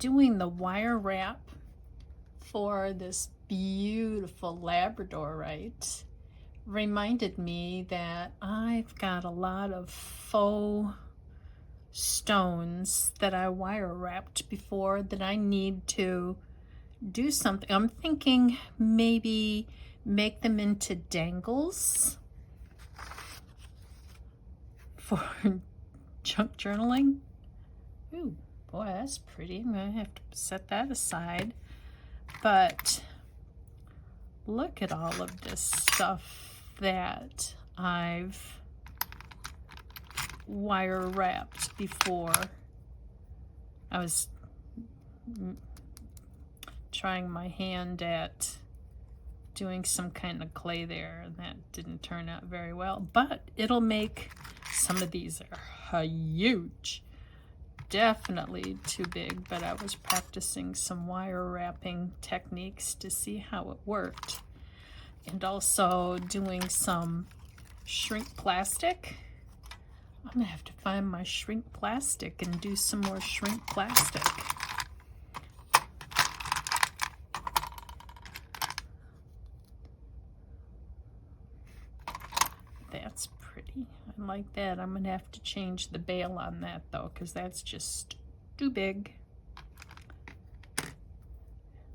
doing the wire wrap for this beautiful Labradorite reminded me that I've got a lot of faux stones that I wire wrapped before that I need to do something. I'm thinking maybe make them into dangles for junk journaling. Ooh, boy, that's pretty. I'm gonna have to set that aside. But look at all of this stuff that I've wire wrapped before. I was trying my hand at doing some kind of clay there, and that didn't turn out very well, but it'll make some of these are huge. Definitely too big, but I was practicing some wire wrapping techniques to see how it worked, and also doing some shrink plastic. I'm gonna have to find my shrink plastic and do some more shrink plastic. That's pretty. I like that. I'm gonna have to change the bail on that though, because that's just too big.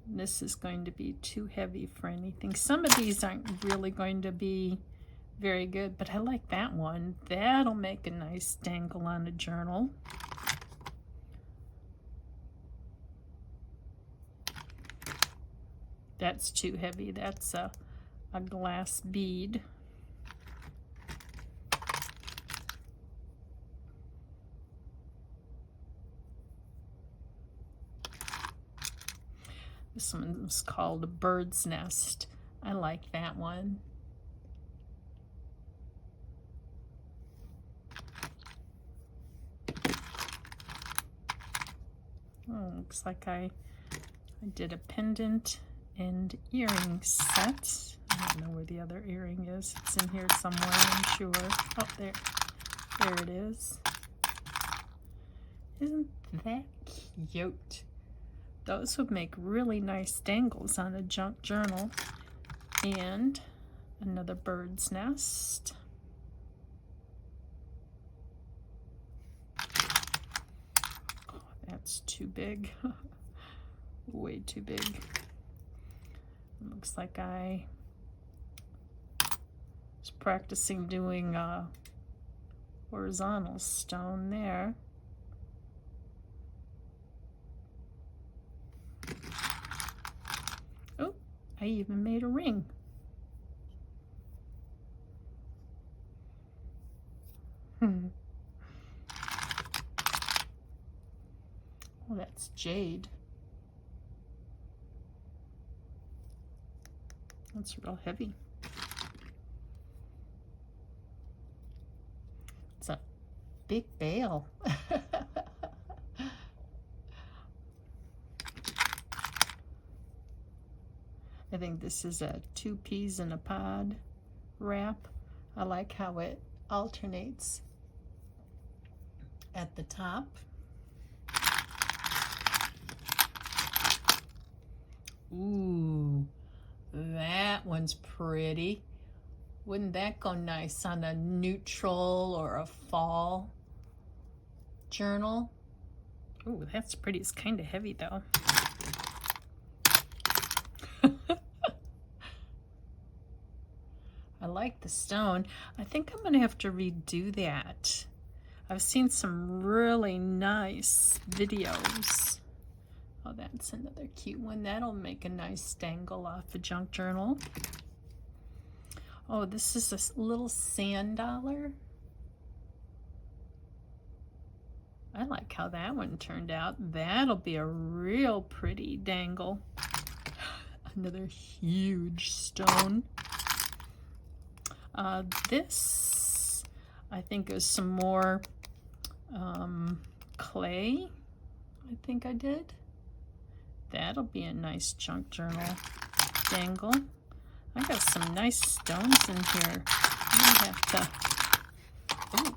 This is going to be too heavy for anything. Some of these aren't really going to be very good, but I like that one. That'll make a nice dangle on a journal. That's too heavy. That's a glass bead. This one's called a bird's nest. I like that one. Oh, looks like I did a pendant and earring set. I don't know where the other earring is. It's in here somewhere, I'm sure. Oh, there it is. Isn't that cute? Those would make really nice dangles on a junk journal. And another bird's nest. Oh, that's too big. Way too big. Looks like I was practicing doing a horizontal stone there. Oh, I even made a ring. Oh, that's jade. That's real heavy. It's a big bale. I think this is a 2 peas in a pod wrap. I like how it alternates at the top. Ooh, that one's pretty. Wouldn't that go nice on a neutral or a fall journal? Ooh, that's pretty. It's kind of heavy though. I like the stone. I think I'm gonna have to redo that. I've seen some really nice videos. Oh, that's another cute one. That'll make a nice dangle off a junk journal. Oh, this is a little sand dollar. I like how that one turned out. That'll be a real pretty dangle. Another huge stone. This, I think, is some more clay. I think I did. That'll be a nice junk journal dangle. I got some nice stones in here. I have to. Ooh,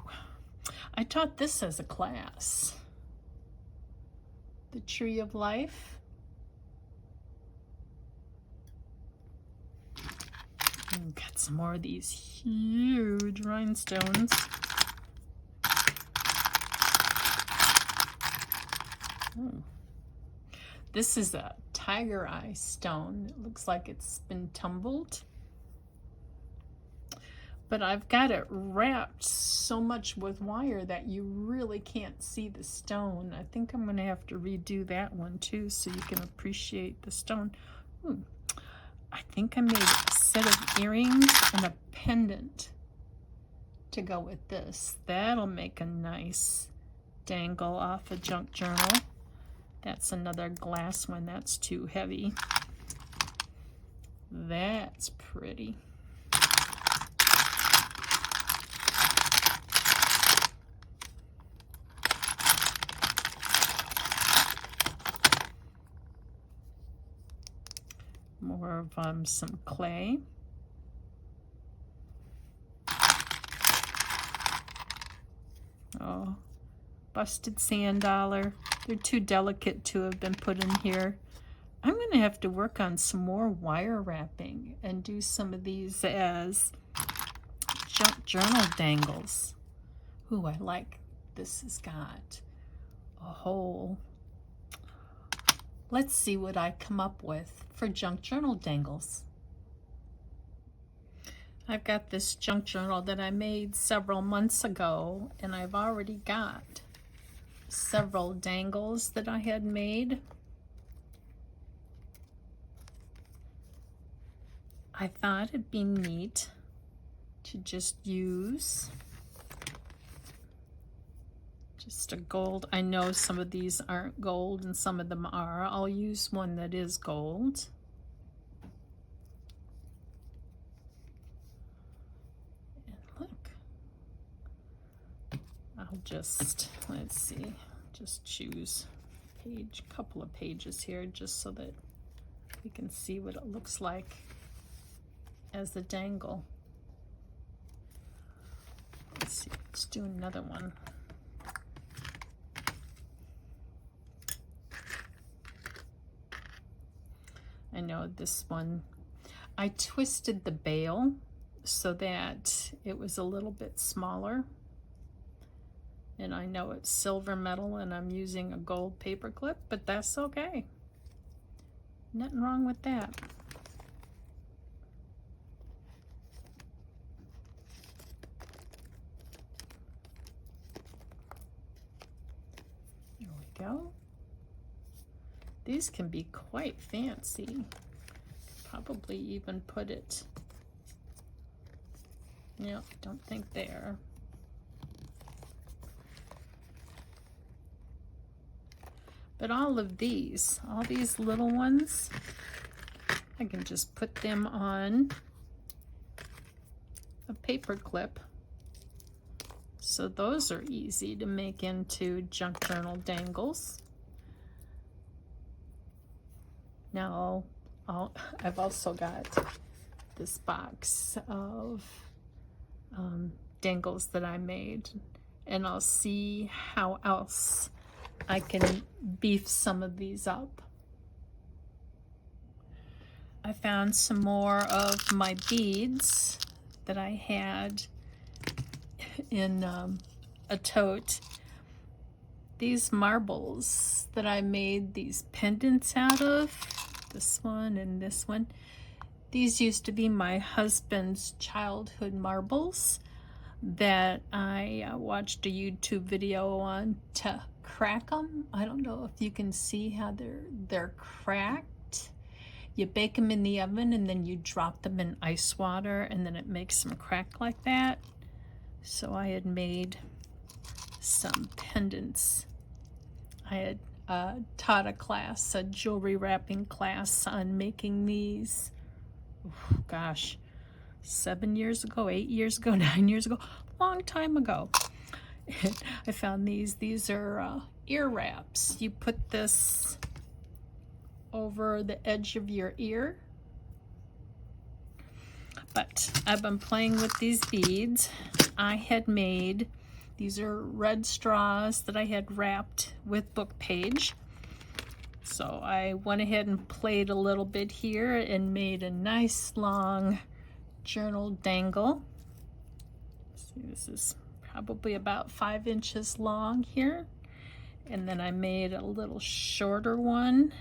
I taught this as a class. the tree of life. And got some more of these huge rhinestones. Oh. This is a tiger eye stone. It looks like it's been tumbled. But I've got it wrapped so much with wire that you really can't see the stone. I think I'm gonna have to redo that one too so you can appreciate the stone. Ooh, I think I made a set of earrings and a pendant to go with this. That'll make a nice dangle off a junk journal. That's another glass one. That's too heavy. That's pretty. More of some clay. Oh, busted sand dollar. They're too delicate to have been put in here. I'm going to have to work on some more wire wrapping and do some of these as junk journal dangles. Ooh, I like this has got a hole. Let's see what I come up with for junk journal dangles. I've got this junk journal that I made several months ago, and I've already got several dangles that I had made. I thought it'd be neat to just use just a gold. I know some of these aren't gold and some of them are. I'll use one that is gold. And look, I'll just, let's see, just choose a couple of pages here just so that we can see what it looks like as the dangle. Let's see, let's do another one. I know this one, I twisted the bail so that it was a little bit smaller. And I know it's silver metal and I'm using a gold paper clip, but that's okay. Nothing wrong with that. There we go. These can be quite fancy. Probably even put it, yep, don't think there. But all these little ones, I can just put them on a paper clip. So those are easy to make into junk journal dangles. Now, I've also got this box of dangles that I made, and I'll see how else I can beef some of these up. I found some more of my beads that I had in a tote. These marbles that I made these pendants out of, this one and this one, these used to be my husband's childhood marbles that I watched a YouTube video on to crack them. I don't know if you can see how they're cracked. You bake them in the oven and then you drop them in ice water and then it makes them crack like that. So I had made some pendants. I had taught a class, a jewelry wrapping class on making these, oh, gosh, 7 years ago, 8 years ago, 9 years ago, long time ago. I found these. These are ear wraps. You put this over the edge of your ear. But I've been playing with these beads. I had made, these are red straws that I had wrapped with book page. So I went ahead and played a little bit here and made a nice long journal dangle. See, this is probably about 5 inches long here. And then I made a little shorter one.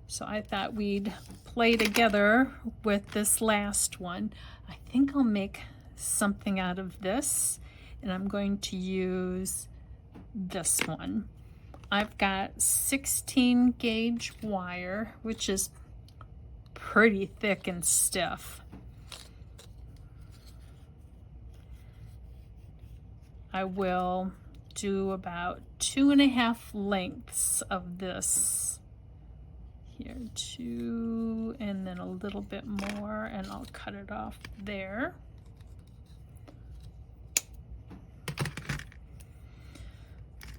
So I thought we'd play together with this last one. I think I'll make something out of this, and I'm going to use this one. I've got 16 gauge wire, which is pretty thick and stiff. I will do about 2.5 lengths of this. Here, 2, and then a little bit more, and I'll cut it off there.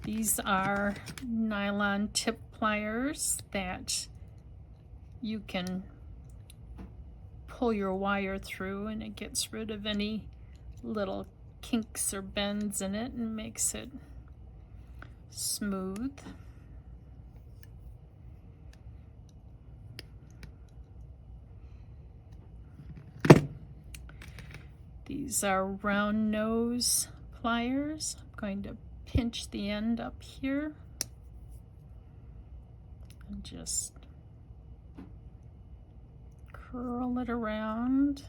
These are nylon tip pliers that you can pull your wire through, and it gets rid of any little kinks or bends in it and makes it smooth. These are round nose pliers. I'm going to pinch the end up here and just curl it around.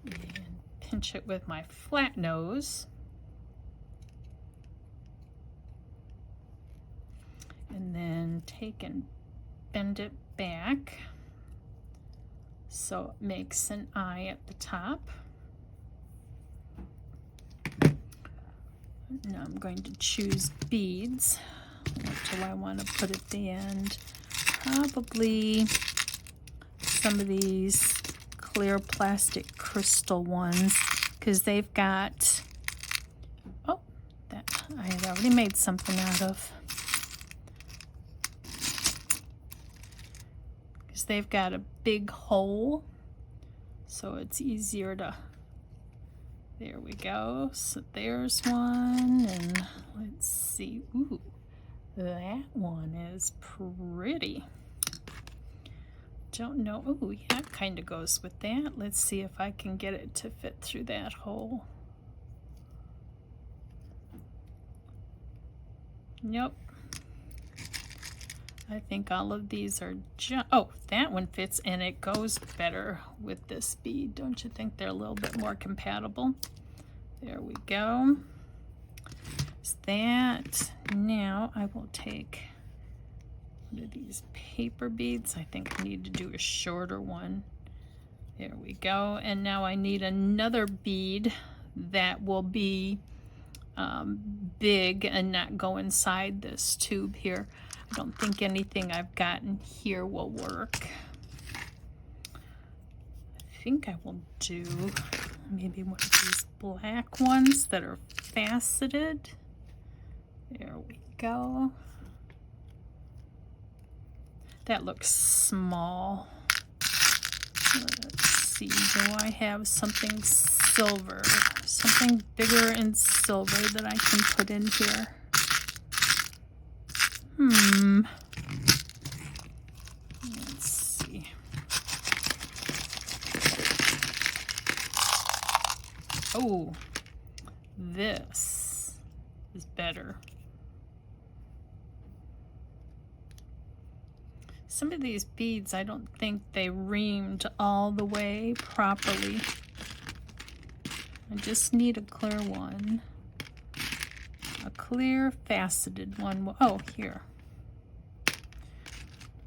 And pinch it with my flat nose. And then take and bend it back so it makes an eye at the top. Now I'm going to choose beads. What do I want to put at the end? Probably some of these clear plastic crystal ones, because they've got, oh, that I had already made something out of. Because they've got a big hole, so it's easier to, there we go. So there's one, and let's see. Ooh, that one is pretty. Don't know. Oh, yeah, it kind of goes with that. Let's see if I can get it to fit through that hole. Nope. I think all of these are just, oh, that one fits, and it goes better with this bead. Don't you think they're a little bit more compatible? There we go. So that, now I will take one of these paper beads. I think I need to do a shorter one. There we go. And now I need another bead that will be big and not go inside this tube here. I don't think anything I've gotten here will work. I think I will do maybe one of these black ones that are faceted. There we go. That looks small. Let's see, do I have something silver? Something bigger and silver that I can put in here? Let's see. Oh, this is better. Some of these beads, I don't think they reamed all the way properly. I just need a clear one. A clear faceted one. Oh, here.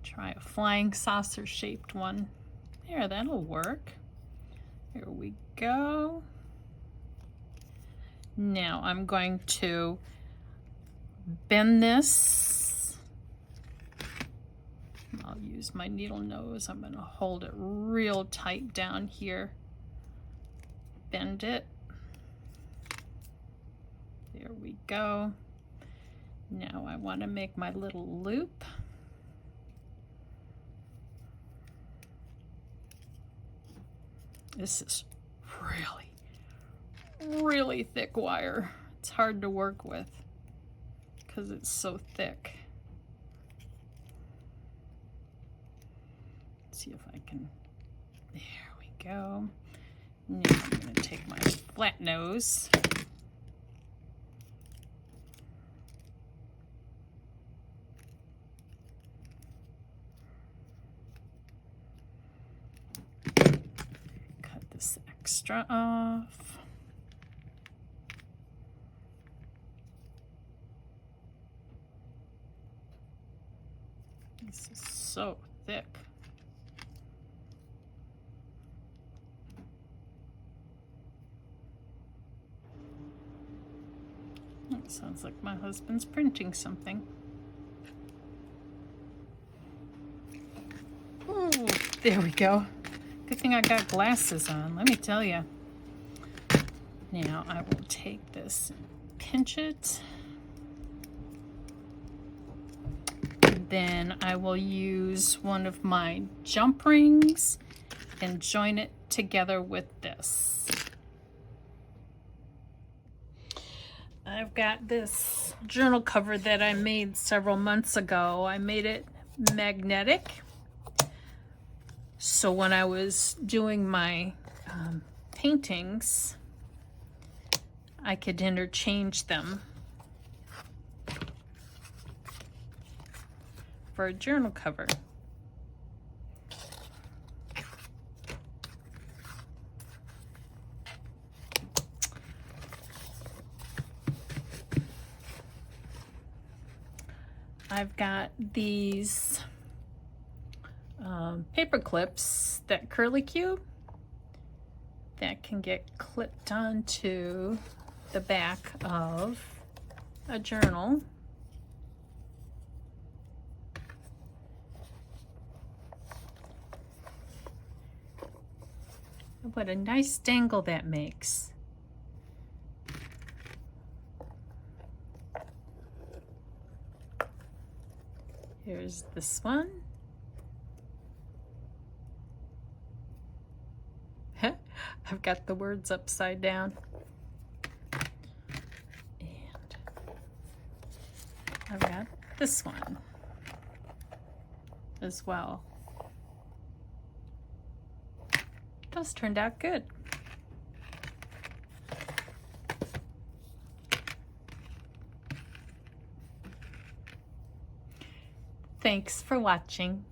Try a flying saucer shaped one. There, that'll work. Here we go. Now I'm going to bend this. I'll use my needle nose. I'm going to hold it real tight down here. Bend it. There we go. Now I want to make my little loop. This is really, really thick wire. It's hard to work with because it's so thick. Let's see if I can, there we go. Now I'm going to take my flat nose. Cut this extra off. This is so thick. It sounds like my husband's printing something. Ooh, there we go. Good thing I got glasses on, let me tell you. Now I will take this and pinch it. And then I will use one of my jump rings and join it together with this. I've got this journal cover that I made several months ago. I made it magnetic. So when I was doing my paintings, I could interchange them for a journal cover. I've got these paper clips that curly cue that can get clipped onto the back of a journal. What a nice dangle that makes. Here's this one. I've got the words upside down. And I've got this one as well. Those turned out good. Thanks for watching.